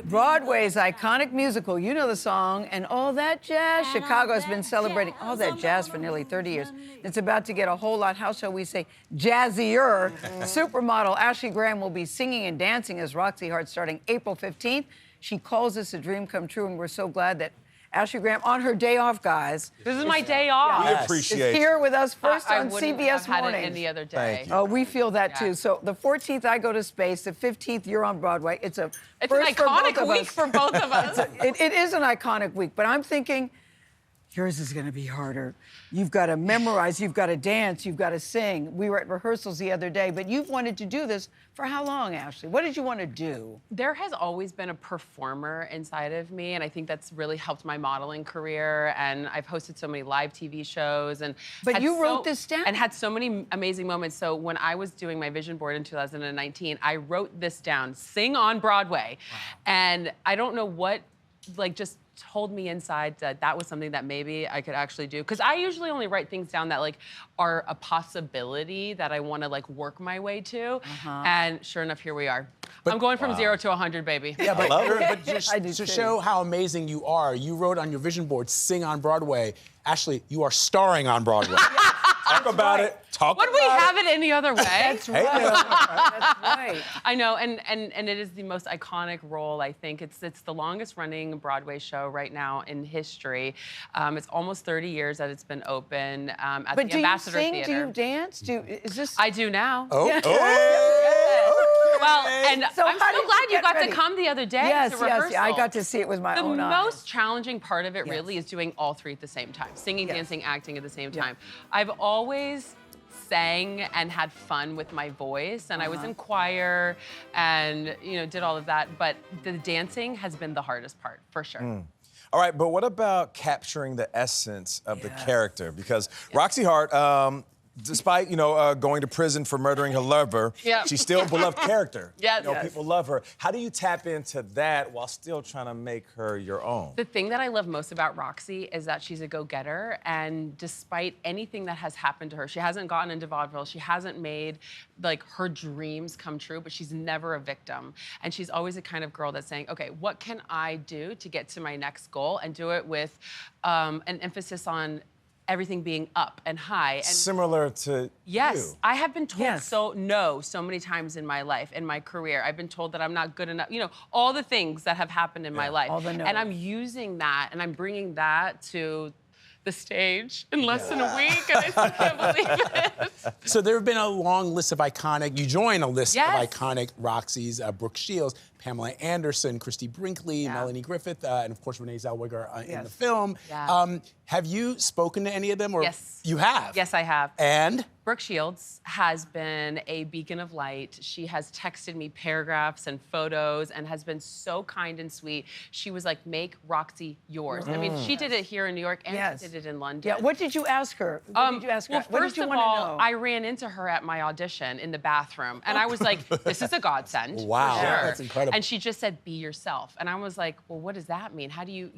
Broadway's iconic musical, you know the song, and all that jazz. Chicago has been celebrating all that jazz for nearly 30 years. It's about to get a whole lot, how shall we say, jazzier. Supermodel Ashley Graham will be singing and dancing as Roxie Hart starting April 15th. She calls this a dream come true, and we're so glad that Ashley Graham, on her day off, guys. This is my day off. We appreciate it. Is here with us first on CBS Mornings. I wouldn't have had it any other day. Oh, we feel that too. So the 14th, I go to space. The 15th, you're on Broadway. It's an iconic week for both of us. It is an iconic week, but I'm thinking yours is going to be harder. You've got to memorize, you've got to dance, you've got to sing. We were at rehearsals the other day, but you've wanted to do this for how long, Ashley? What did you want to do? There has always been a performer inside of me, and I think that's really helped my modeling career, and I've hosted so many live TV shows. But you wrote this down? And had so many amazing moments. So when I was doing my vision board in 2019, I wrote this down, sing on Broadway. Wow. And I don't know what, just told me inside that that was something that maybe I could actually do. Because I usually only write things down that are a possibility that I want to work my way to. And sure enough, here we are. But, I'm going from 0 to 100, baby. Yeah, but just to show how amazing you are, you wrote on your vision board, sing on Broadway. Ashley, you are starring on Broadway. Talk about it. Would we have it any other way? That's right. That's right. I know, and it is the most iconic role, I think. It's the longest running Broadway show right now in history. It's almost 30 years that it's been open at the Ambassador Theater. But do you sing? Do you dance? Is this? I do now. Oh. Yeah. Well, and So I'm so glad you got to come the other day to rehearsal. Yes, I got to see it with my own eyes. The most challenging part of it really is doing all three at the same time. Singing, dancing, acting at the same time. I've always sang and had fun with my voice, and I was in choir and did all of that, but the dancing has been the hardest part, for sure. All right, but what about capturing the essence of the character? Because Roxie Hart, despite, going to prison for murdering her lover, she's still a beloved character. People love her. How do you tap into that while still trying to make her your own? The thing that I love most about Roxie is that she's a go-getter, and despite anything that has happened to her, she hasn't gotten into vaudeville, she hasn't made her dreams come true, but she's never a victim. And she's always the kind of girl that's saying, okay, what can I do to get to my next goal, and do it with an emphasis on everything being up and high. And similar to you. I have been told so many times in my life, in my career. I've been told that I'm not good enough, all the things that have happened in my life. All the no's. And I'm using that, and I'm bringing that to the stage in less than a week, and I still can't believe it. So there have been a long list of iconic, you join a list of iconic Roxies, Brooke Shields, Pamela Anderson, Christy Brinkley, Melanie Griffith, and of course Renee Zellweger in the film. Have you spoken to any of them? Or Yes. You have? Yes, I have. And? Brooke Shields has been a beacon of light. She has texted me paragraphs and photos and has been so kind and sweet. She was like, make Roxie yours. I mean, she did it here in New York, and she did it in London. Yeah, what did you ask her? What did you ask her? Well, What first did you of want all, to know? I ran into her at my audition in the bathroom, and I was like, this is a godsend. Wow, for sure. that's incredible. And she just said, be yourself. And I was like, well, what does that mean? How do you,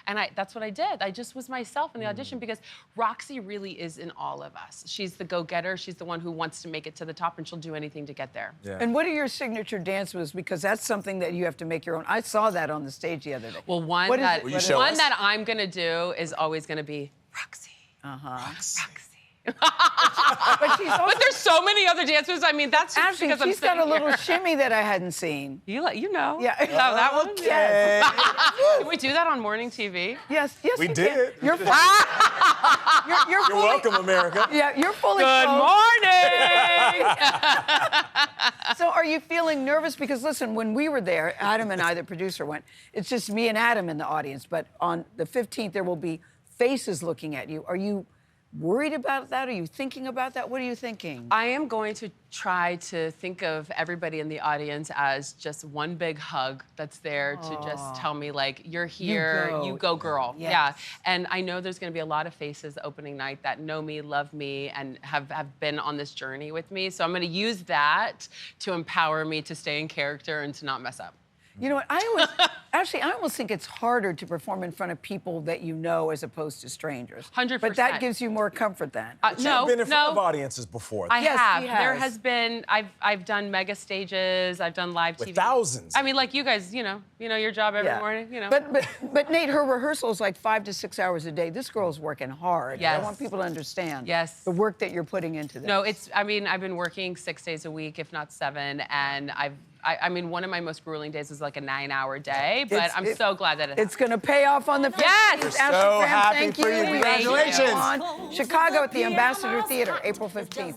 And that's what I did. I just was myself in the audition, because Roxie really is in all of us. She's the go-getter. She's the one who wants to make it to the top, and she'll do anything to get there. Yeah. And what are your signature dance moves? Because that's something that you have to make your own. I saw that on the stage the other day. Well, one that I'm gonna do is always gonna be Roxie. Roxie. But there's so many other dance moves. I mean, that's just Actually, because I'm she's got a little here. shimmy that I hadn't seen. You know. Yeah. Oh, that one? Okay. Can we do that on morning TV? Yes, We you did. Can. You're You're welcome, America. Yeah, you're fully Good morning! So are you feeling nervous? Because listen, when we were there, Adam and I, the producer, went, it's just me and Adam in the audience, but on the 15th, there will be faces looking at you. Are you worried about that? Are you thinking about that? What are you thinking? I am going to try to think of everybody in the audience as just one big hug that's there to just tell me, you're here, you go girl. Yes. Yeah. And I know there's gonna be a lot of faces the opening night that know me, love me, and have been on this journey with me. So I'm gonna use that to empower me to stay in character and to not mess up. You know what? Actually, I almost think it's harder to perform in front of people that you know as opposed to strangers. 100%. But that gives you more comfort then. You've been in front of audiences before. I Yes, have. he There has. has been. I've done mega stages. I've done live TV. With thousands. I mean, like you guys, you know your job every morning. You know. But Nate, her rehearsal is like 5 to 6 hours a day. This girl's working hard. Yes. I want people to understand. Yes. The work that you're putting into this. No, I mean, I've been working 6 days a week, if not 7, and I mean, one of my most grueling days was like a 9-hour day, but I'm so glad that it's going to pay off on the 15th. Yes! Ashley So Graham, happy thank for you. We Congratulations. On Chicago at the Ambassador Theater, April 15th.